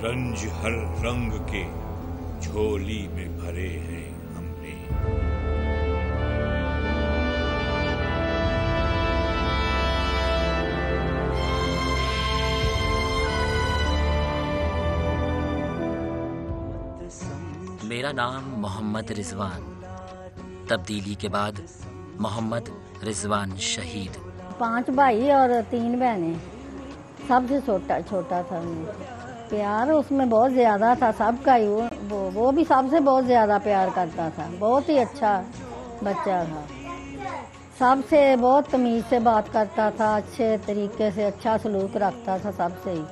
रंज हर रंग के झोली में भरे हैं हमने। मेरा नाम मोहम्मद रिजवान, तब्दीली के बाद मोहम्मद रिजवान शहीद। 5 भाई और 3 बहनें, सबसे छोटा था। प्यार उसमें बहुत ज़्यादा था सबका ही। वो भी सबसे बहुत ज़्यादा प्यार करता था। बहुत ही अच्छा बच्चा था। सबसे बहुत तमीज़ से बात करता था, अच्छे तरीके से अच्छा सलूक रखता था सबसे ही।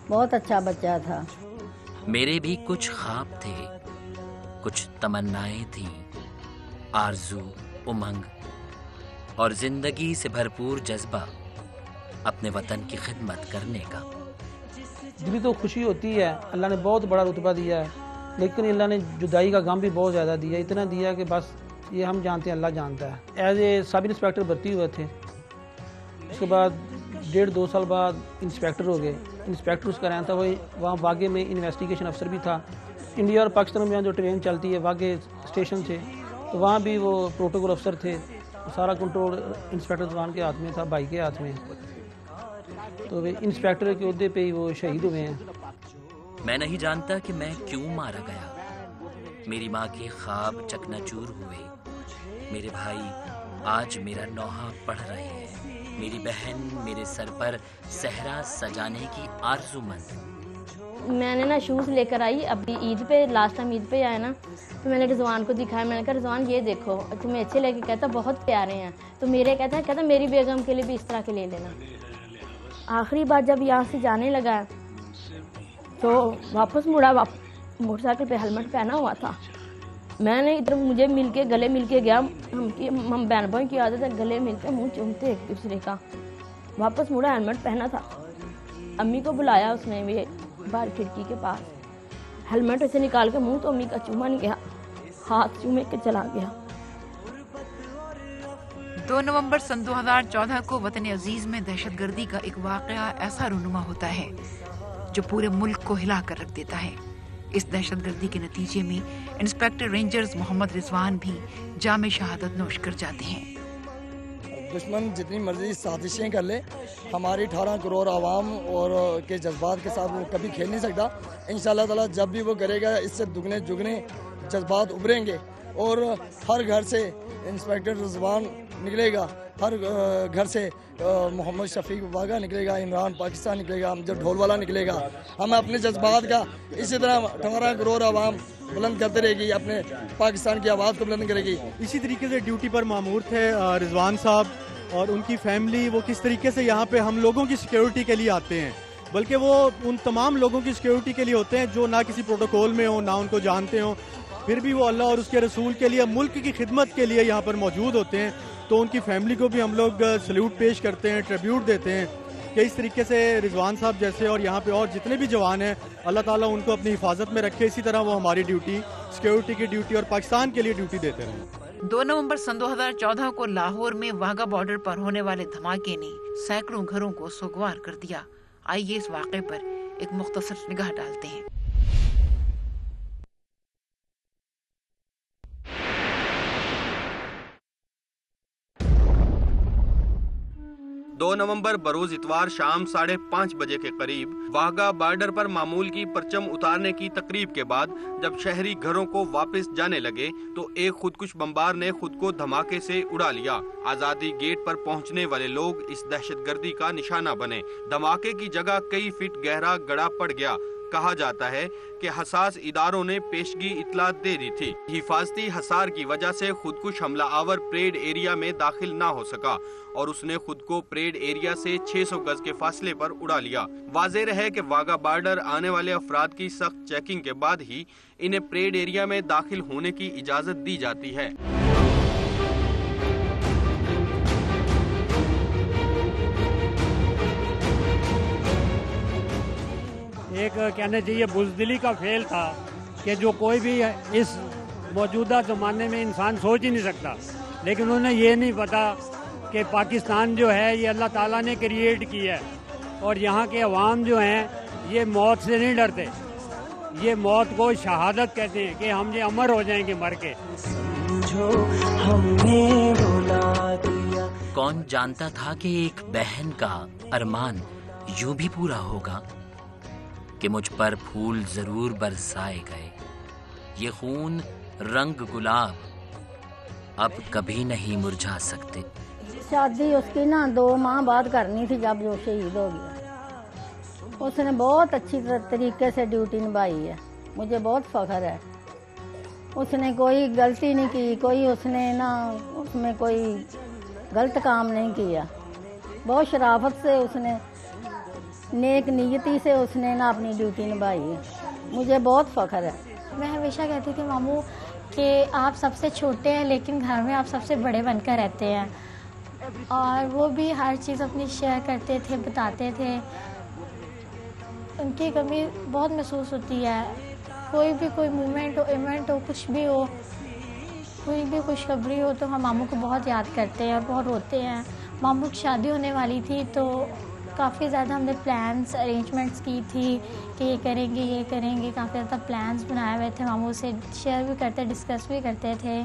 बहुत अच्छा बच्चा था। मेरे भी कुछ ख्वाब थे, कुछ तमन्नाएं थीं, आरजू, उमंग और जिंदगी से भरपूर जज्बा अपने वतन की खिदमत करने का। दिली तो खुशी होती है, अल्लाह ने बहुत बड़ा रुतबा दिया है, लेकिन अल्लाह ने जुदाई का गम भी बहुत ज़्यादा दिया। इतना दिया कि बस ये हम जानते हैं, अल्लाह जानता है। एज ए सब इंस्पेक्टर भर्ती हुए थे, उसके बाद 1.5-2 साल बाद इंस्पेक्टर हो गए। इंस्पेक्टर उसका रहता वही वहाँ वागे में इन्वेस्टिगेशन अफसर भी था। इंडिया और पाकिस्तान में जो ट्रेन चलती है वागे स्टेशन से, तो वहाँ भी वो प्रोटोकॉल अफसर थे। सारा कंट्रोल इंस्पेक्टर जवान के हाथ में था, भाई के हाथ में। तो वे इंस्पेक्टर के ओहदे पे ही वो शहीद हुए हैं। मैं नहीं जानता कि मैं क्यों मारा गया। मेरी माँ के ख्वाब चकनाचूर हुए। मेरे भाई आज मेरा नौहा पढ़ रहे हैं। मेरी बहन मेरे सर पर सहरा सजाने की आरज़ूमंद। मैंने ना शूज़ लेकर आई अभी ईद पे, लास्ट टाइम ईद पे आया ना, तो मैंने रिजवान को दिखाया। मैंने कहा रिजवान ये देखो, तुम्हें अच्छे लगे? कहता बहुत प्यारे हैं। तो मेरे कहता मेरी बेगम के लिए भी इस तरह के ले लेना। आखिरी बार जब यहाँ से जाने लगा तो वापस मुड़ा, मोटरसाइकिल पे हेलमेट पहना हुआ था। मैंने इधर मुझे मिलके गले मिलके गया। हम बहन भाई की आदत है गले मिलके मुंह चूमते एक दूसरे का। वापस मुड़ा, हेलमेट पहना था। अम्मी को बुलाया उसने, वे बाहर खिड़की के पास हेलमेट ऐसे निकाल के मुंह तो अम्मी का चूमा नहीं गया, हाथ चूमे के चला गया। 2 नवंबर सन 2014 को वतन अजीज में दहशतगर्दी का एक वाकया ऐसा रूनुमा होता है जो पूरे मुल्क को हिला कर रख देता है। इस दहशतगर्दी के नतीजे में इंस्पेक्टर रेंजर्स मोहम्मद रिजवान भी जामे शहादत नोश कर जाते हैं। दुश्मन जितनी मर्जी साजिशें कर ले, हमारी 18 करोड़ आवाम और के जज्बात के साथ वो कभी खेल नहीं सकता। इंशाअल्लाह ताला जब भी वो करेगा इससे दुगने जुगने जज्बात उभरेंगे और हर घर से इंस्पेक्टर रिजवान निकलेगा, हर घर से मोहम्मद शफीक वागा निकलेगा, इमरान पाकिस्तान निकलेगा, जब ढोलवाला निकलेगा। हम अपने जज्बात का इसी तरह 18 करोड़ आवाम बुलंद करते रहेगी, अपने पाकिस्तान की आवाज़ को बुलंद करेगी। इसी तरीके से ड्यूटी पर मामूर थे रिजवान साहब और उनकी फैमिली। वो किस तरीके से यहाँ पे हम लोगों की सिक्योरिटी के लिए आते हैं, बल्कि वो उन तमाम लोगों की सिक्योरिटी के लिए होते हैं जो ना किसी प्रोटोकॉल में हो, ना उनको जानते हो, फिर भी वो अल्लाह और उसके रसूल के लिए, मुल्क की खिदमत के लिए यहाँ पर मौजूद होते हैं। तो उनकी फैमिली को भी हम लोग सल्यूट पेश करते हैं, ट्रिब्यूट देते हैं कि इस तरीके से रिजवान साहब जैसे और यहाँ पे और जितने भी जवान हैं, अल्लाह ताला उनको अपनी हिफाजत में रखे। इसी तरह वो हमारी ड्यूटी, सिक्योरिटी की ड्यूटी और पाकिस्तान के लिए ड्यूटी देते रहें। 2 नवंबर सन 2014 को लाहौर में वाघा बॉर्डर पर होने वाले धमाके ने सैकड़ों घरों को सोगवार कर दिया। आइए इस वाक़े पर एक मुख्तसर निगाह डालते हैं। 2 नवंबर बरोज इतवार शाम 5:30 बजे के करीब वाघा बॉर्डर पर मामूल की परचम उतारने की तकरीब के बाद जब शहरी घरों को वापस जाने लगे तो एक खुदकुश बमबार ने खुद को धमाके से उड़ा लिया। आजादी गेट पर पहुंचने वाले लोग इस दहशतगर्दी का निशाना बने। धमाके की जगह कई फीट गहरा गड्ढा पड़ गया। कहा जाता है कि हसास इदारों ने पेशगी इतला दे दी थी। हिफाजती हसार की वजह से खुदकुश हमला आवर परेड एरिया में दाखिल ना हो सका और उसने खुद को परेड एरिया से 600 गज के फासले पर उड़ा लिया। वाज़ेह है कि वाघा बॉर्डर आने वाले अफराद की सख्त चेकिंग के बाद ही इन्हें परेड एरिया में दाखिल होने की इजाजत दी जाती है। एक कहना चाहिए बुज़दिली का फेल था कि जो कोई भी इस मौजूदा ज़माने में इंसान सोच ही नहीं सकता, लेकिन उन्हें ये नहीं पता कि पाकिस्तान जो है ये अल्लाह ताला ने क्रिएट किया है और यहाँ के अवाम जो हैं ये मौत से नहीं डरते, ये मौत को शहादत कहते हैं कि हम ये अमर हो जाएंगे मर के। कौन जानता था कि एक बहन का अरमान यूं भी पूरा होगा कि मुझ पर फूल जरूर बरसाए गए। ये खून रंग गुलाब अब कभी नहीं मुरझा सकते। शादी उसकी ना 2 माह बाद करनी थी जब वो शहीद हो गया। उसने बहुत अच्छी तरीके से ड्यूटी निभाई है, मुझे बहुत फख्र है। उसने कोई गलती नहीं की, कोई उसने ना उसमें कोई गलत काम नहीं किया। बहुत शराफत से उसने, नेक नियति से उसने ना अपनी ड्यूटी निभाई है, मुझे बहुत फख्र है। मैं हमेशा कहती थी मामू कि आप सबसे छोटे हैं लेकिन घर में आप सबसे बड़े बनकर रहते हैं, और वो भी हर चीज़ अपनी शेयर करते थे, बताते थे। उनकी कमी बहुत महसूस होती है, कोई मूवमेंट हो, इवेंट हो, कुछ भी हो, कोई भी खुशखबरी हो तो हम मामू को बहुत याद करते हैं और बहुत रोते हैं। मामू की शादी होने वाली थी तो काफ़ी ज़्यादा हमने प्लान्स अरेंजमेंट्स की थी कि ये करेंगे, काफ़ी ज़्यादा प्लान्स बनाए हुए थे। मामू से शेयर भी करते, डिस्कस भी करते थे।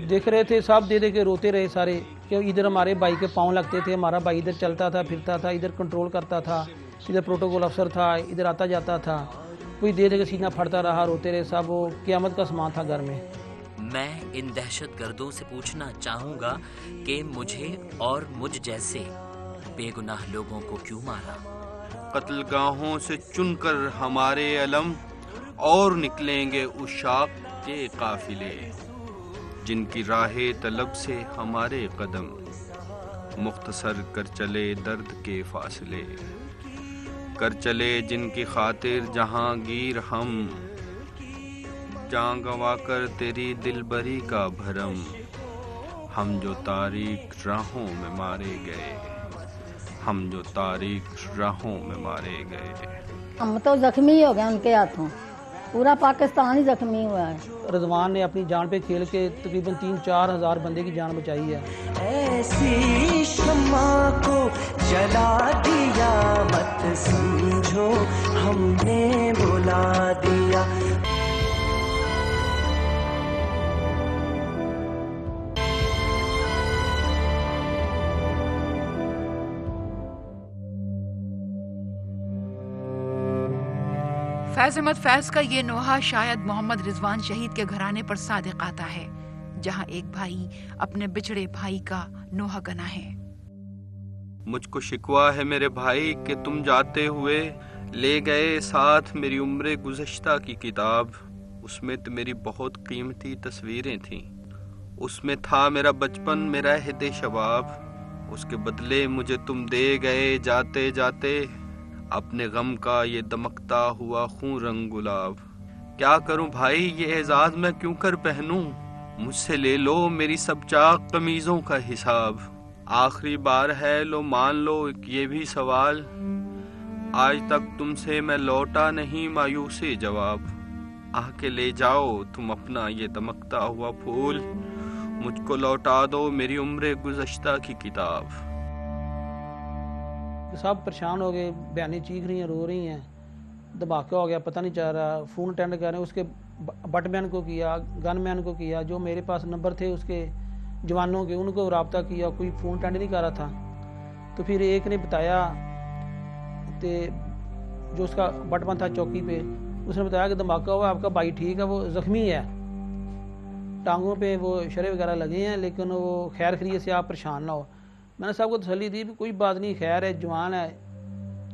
देख रहे थे, सब दे के रोते रहे सारे, कि इधर हमारे भाई के पाँव लगते थे, हमारा भाई इधर चलता था, फिरता था, इधर कंट्रोल करता था, इधर प्रोटोकॉल अफसर था, इधर आता जाता था। कोई दे के सीना फटता रहा, रोते रहे सब। वो क़यामत का समान था घर में। मैं इन दहशतगर्दों से पूछना चाहूँगा कि मुझे और मुझ जैसे बेगुनाह लोगों को क्यों मारा। कत्लगाहों से चुनकर हमारे अलम और निकलेंगे उशाक के काफिले, जिनकी राहे तलब से हमारे कदम मुख्तसर कर चले दर्द के फासले, कर चले जिनकी खातिर जहांगीर हम, जान गंवा कर तेरी दिलबरी का भरम, हम जो तारीख राहों में मारे गए, हम जो तारीख राहों में मारे गए। हम तो जख्मी हो गए उनके हाथों, पूरा पाकिस्तान ही जख्मी हुआ है। रिजवान ने अपनी जान पे खेल के तकरीबन 3-4 हज़ार बंदे की जान बचाई है। ऐसी शम्मा को जला दिया, मत समझो हमने बुला दिया। फैज अहमद फैज का ये नोहा शायद मोहम्मद रिजवान शहीद के घराने पर सादिक आता है, जहां एक भाई अपने बिछड़े भाई का नोहा गना है। मुझको शिकवा है मेरे भाई कि तुम जाते हुए ले गए साथ मेरी उम्र गुज़श्ता की किताब। उसमें तो मेरी बहुत कीमती तस्वीरें थीं, उसमें था मेरा बचपन, मेरा हिदे शबाब। उसके बदले मुझे तुम दे गए जाते जाते अपने गम का ये दमकता हुआ खून रंग गुलाब। क्या करूं भाई ये एजाज मैं क्यों कर पहनूं, मुझसे ले लो मेरी सब चाक कमीजों का हिसाब। आखिरी बार है लो मान लो ये भी सवाल, आज तक तुमसे मैं लौटा नहीं मायूसी जवाब। आके ले जाओ तुम अपना ये दमकता हुआ फूल, मुझको लौटा दो मेरी उम्र गुज़श्ता की किताब। सब परेशान हो गए, बहनें चीख रही हैं, रो रही हैं, धमाका हो गया, पता नहीं चल रहा। फ़ोन अटेंड कर रहे हैं, उसके बटमैन को किया, गनमैन को किया, जो मेरे पास नंबर थे उसके जवानों के, उनको रब्ता किया, कोई फ़ोन अटेंड नहीं कर रहा था। तो फिर एक ने बताया, तो जो उसका बटमैन था चौकी पे, उसने बताया कि धमाका हुआ, आपका भाई ठीक है, वो ज़ख्मी है, टांगों पे वो शरे वगैरह लगे हैं, लेकिन वो खैर खैरियत से, आप परेशान ना हो। मैंने साहब को तसल्ली दी, कोई बात नहीं, खैर है, जवान है,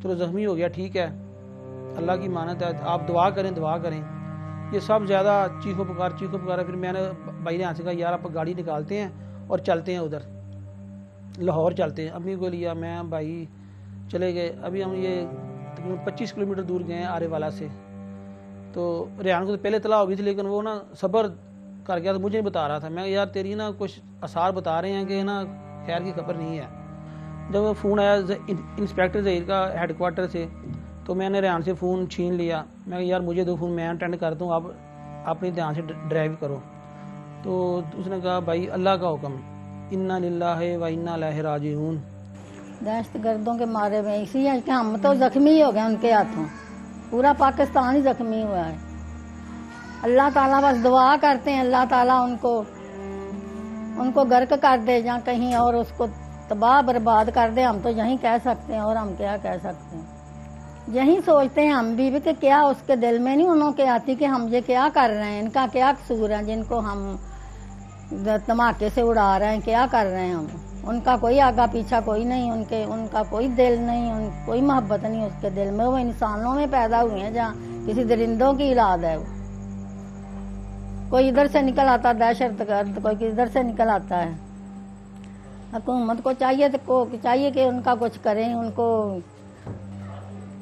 चलो ज़ख्मी हो गया, ठीक है, अल्लाह की मानत है, आप दुआ करें। ये सब ज़्यादा चीखो पुकार। फिर मैंने भाई ने यहाँ से कहा, यार आप गाड़ी निकालते हैं और चलते हैं, उधर लाहौर चलते हैं। अम्मी को लिया, मैं भाई चले गए। अभी हम ये तकरीबन 25 किलोमीटर दूर गए हैं आरे वाला से। तो रेहान को तो पहले तला हो गई थी, लेकिन वो ना सब्र कर गया, तो मुझे नहीं बता रहा था। मैं यार तेरी ना कुछ आसार बता रहे हैं कि ना खैर की खबर नहीं है। जब फ़ोन आया इंस्पेक्टर ज़हीर का हेडक्वार्टर से, तो मैंने रेहान से फ़ोन छीन लिया। मैं यार मुझे दो फ़ोन, मैं अटेंड करता हूँ, आप अपने ध्यान से ड्राइव करो। तो उसने कहा, भाई अल्लाह का हुक्म, इन्ना लिल्लाहि व इन्ना इलैहि राजिऊन। दहशतगर्दों के मारे में इसी है कि हम तो जख्मी हो गए उनके हाथों, पूरा पाकिस्तान ही जख्मी हुआ है। अल्लाह ताला बस दुआ करते हैं, अल्लाह ताला उनको गर्क कर दे या कहीं और उसको तबाह बर्बाद कर दे। हम तो यही कह सकते हैं, और हम क्या कह सकते हैं। यही सोचते हैं हम भी कि क्या उसके दिल में नहीं उन्हों के आती कि हम ये क्या कर रहे हैं, इनका क्या कसूर है जिनको हम धमाके से उड़ा रहे हैं, क्या कर रहे हैं हम। उनका कोई आगा पीछा कोई नहीं, उनका कोई दिल नहीं, कोई मोहब्बत नहीं उसके दिल में। वो इंसानों में पैदा हुए हैं जहाँ किसी दरिंदों की औलाद है। वो कोई इधर से निकल आता दहशतगर्द, कोई इधर से निकल आता है। हुकूमत को चाहिए कि उनका कुछ करें, उनको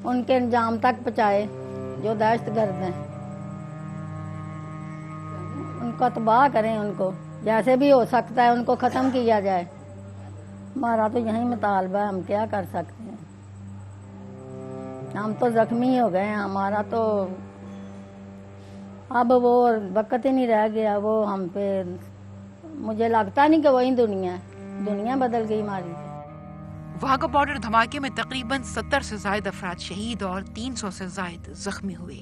उनके अंजाम तक पहुँचाए जो दहशतगर्द हैं, उनको तबाह करें, उनको जैसे भी हो सकता है उनको ख़त्म किया जाए। हमारा तो यही मुतालबा है, हम क्या कर सकते हैं। हम तो जख्मी हो गए हैं, हमारा तो अब वो वक्त ही नहीं रह गया। वो हम पे मुझे लगता नहीं कि वही दुनिया बदल गई हमारी। वाघा बॉर्डर धमाके में तकरीबन 70 से ज्यादा अफराद शहीद और 300 से ज्यादा जख्मी हुए।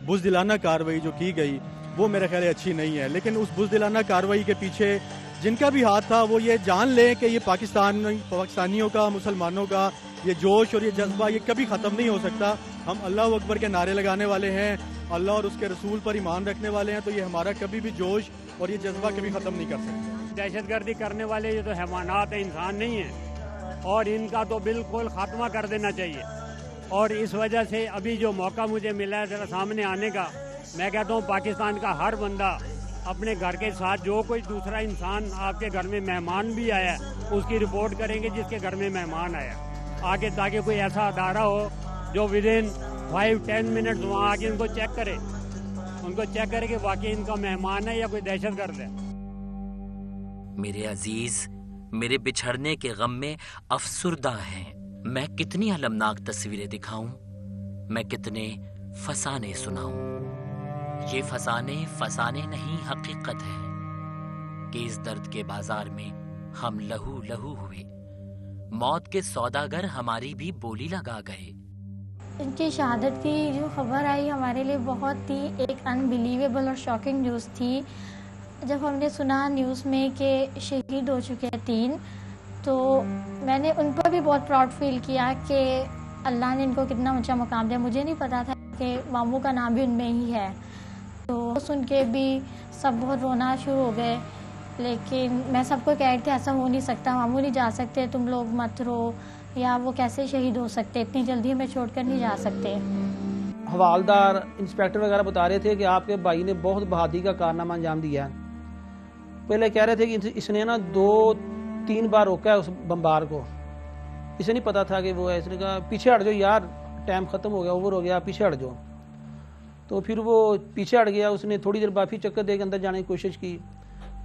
बुज़दिलाना कार्रवाई जो की गई वो मेरे ख्याल अच्छी नहीं है, लेकिन उस बुज़दिलाना कार्रवाई के पीछे जिनका भी हाथ था वो ये जान लें कि ये पाकिस्तानियों का, मुसलमानों का ये जोश और ये जज्बा ये कभी ख़त्म नहीं हो सकता। हम अल्लाह अकबर के नारे लगाने वाले हैं, अल्लाह और उसके रसूल पर ईमान रखने वाले हैं, तो ये हमारा कभी भी जोश और ये जज्बा कभी ख़त्म नहीं कर सकते। दहशतगर्दी करने वाले ये तो हैवानात हैं, इंसान नहीं है, और इनका तो बिल्कुल खात्मा कर देना चाहिए। और इस वजह से अभी जो मौका मुझे मिला है ज़रा सामने आने का, मैं कहता हूँ पाकिस्तान का हर बंदा अपने घर के साथ जो कोई दूसरा इंसान आपके घर में मेहमान भी आया उसकी रिपोर्ट करेंगे जिसके घर में मेहमान आया आगे, ताकि कोई ऐसा अदारा हो जो विदिन 5-10 मिनट्स वहाँ आके उनको चेक करे कि वाकई इनका मेहमान है या कोई दहशतगर्द है। मेरे अजीज मेरे बिछड़ने के गम में अफसुर्दा हैं। मैं कितनी अलमनाक तस्वीरें दिखाऊं, मैं कितने फसाने सुनाऊं। ये फसाने नहीं, हकीकत है कि इस दर्द के बाजार में हम लहू लहू हुए। मौत के सौदागर हमारी भी बोली लगा गए। इनकी शहादत की जो खबर आई हमारे लिए बहुत ही एक अनबिलीवेबल और शॉकिंग न्यूज़ थी। जब हमने सुना न्यूज़ में कि शहीद हो चुके हैं 3, तो मैंने उन पर भी बहुत प्राउड फील किया कि अल्लाह ने इनको कितना ऊंचा मुकाम दिया। मुझे नहीं पता था कि मामू का नाम भी उनमें ही है। तो सुन के भी सब बहुत रोना शुरू हो गए, लेकिन मैं सबको कह रही थी ऐसा हो नहीं सकता, मामू नहीं जा सकते, तुम लोग मत रो, या वो कैसे शहीद हो सकते, इतनी जल्दी हमें छोड़कर नहीं जा सकते। हवालदार, इंस्पेक्टर वगैरह बता रहे थे कि आपके भाई ने बहुत बहादुरी का कारनामा अंजाम दिया है। पहले कह रहे थे कि इसने ना 2-3 बार रोका है उस बम्बार को। इसे नहीं पता था कि वो है। इसने कहा पीछे हट जाओ यार, टाइम ख़त्म हो गया, ओवर हो गया, पीछे हट जाओ। तो फिर वो पीछे हट गया। उसने थोड़ी देर बाद फिर चक्कर दे के अंदर जाने की कोशिश की,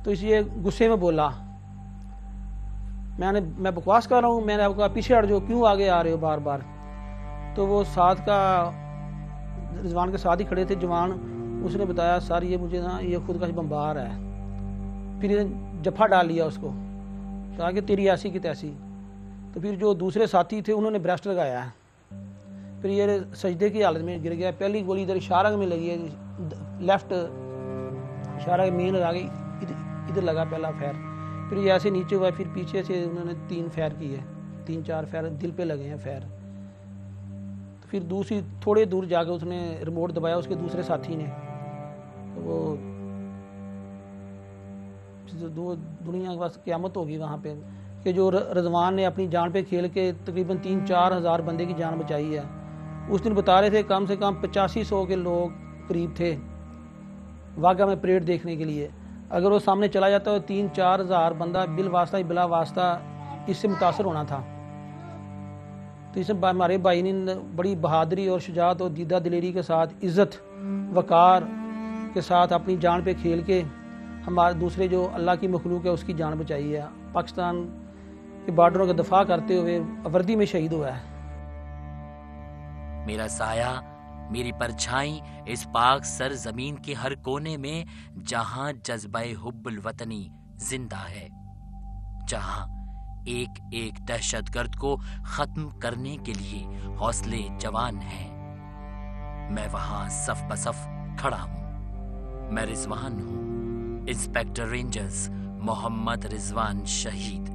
तो इसलिए गुस्से में बोला, मैं बकवास कर रहा हूँ, मैंने आपको कहा पीछे हट जाओ, क्यों आगे आ रहे हो बार बार। तो वो साथ का रिजवान के साथ ही खड़े थे जवान, उसने बताया सर ये मुझे ना ये खुद का बम्बार है। फिर जफा डाल लिया उसको, कहा कि तेरी ऐसी की तैसी। तो फिर जो दूसरे साथी थे उन्होंने ब्रेस्ट लगाया है। फिर ये सजदे की हालत में गिर गया। पहली गोली इधर इशारा में लगी है, लेफ्ट इशारा मेन लगा गई, इधर लगा पहला फैर। फिर ये ऐसे नीचे हुआ, फिर पीछे से उन्होंने 3 फैर किए, 3-4 फैर दिल पे लगे हैं फैर। तो फिर दूसरी थोड़े दूर जाके उसने रिमोट दबाया उसके दूसरे साथी ने, तो वो दुनिया के पास क़यामत होगी वहाँ पे कि जो रिजवान ने अपनी जान पे खेल के तकरीबन 3-4 हज़ार बंदे की जान बचाई है। उस दिन बता रहे थे कम से कम 85-100 के लोग करीब थे वाघा में परेड देखने के लिए। अगर वो सामने चला जाता तो 3-4 हज़ार बंदा बिल वास्ता बिला वास्ता इससे मुतासर होना था। तो इसे हमारे भाई ने बड़ी बहादुरी और शुजात और दीदा दिलेरी के साथ, इज़्ज़त वक़ार के साथ अपनी जान पे खेल के हमारे दूसरे जो अल्लाह की मखलूक है उसकी जान बचाई है। पाकिस्तान के बॉर्डरों का दफा करते हुए वर्दी में शहीद हुआ है। मेरा साया, मेरी परछाई इस पाक सर जमीन के हर कोने में, जहां जज्बे हुब्बुल वतनी जिंदा है, जहां एक एक दहशतगर्द को खत्म करने के लिए हौसले जवान हैं। मैं वहां सफ बसफ खड़ा हूं। मैं रिजवान हूं, इंस्पेक्टर रेंजर्स मोहम्मद रिजवान शहीद।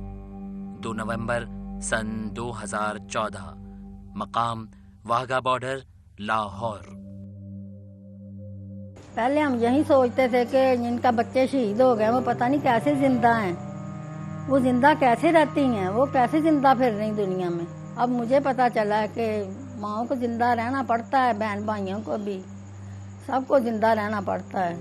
2 नवंबर सन 2014, मकाम वाघा बॉर्डर, लाहौर। पहले हम यही सोचते थे कि जिनका बच्चे शहीद हो गए वो पता नहीं कैसे जिंदा हैं, वो जिंदा कैसे रहती हैं, वो कैसे जिंदा फिर रही दुनिया में। अब मुझे पता चला है कि माओ को जिंदा रहना पड़ता है, बहन भाइयों को भी, सबको जिंदा रहना पड़ता है।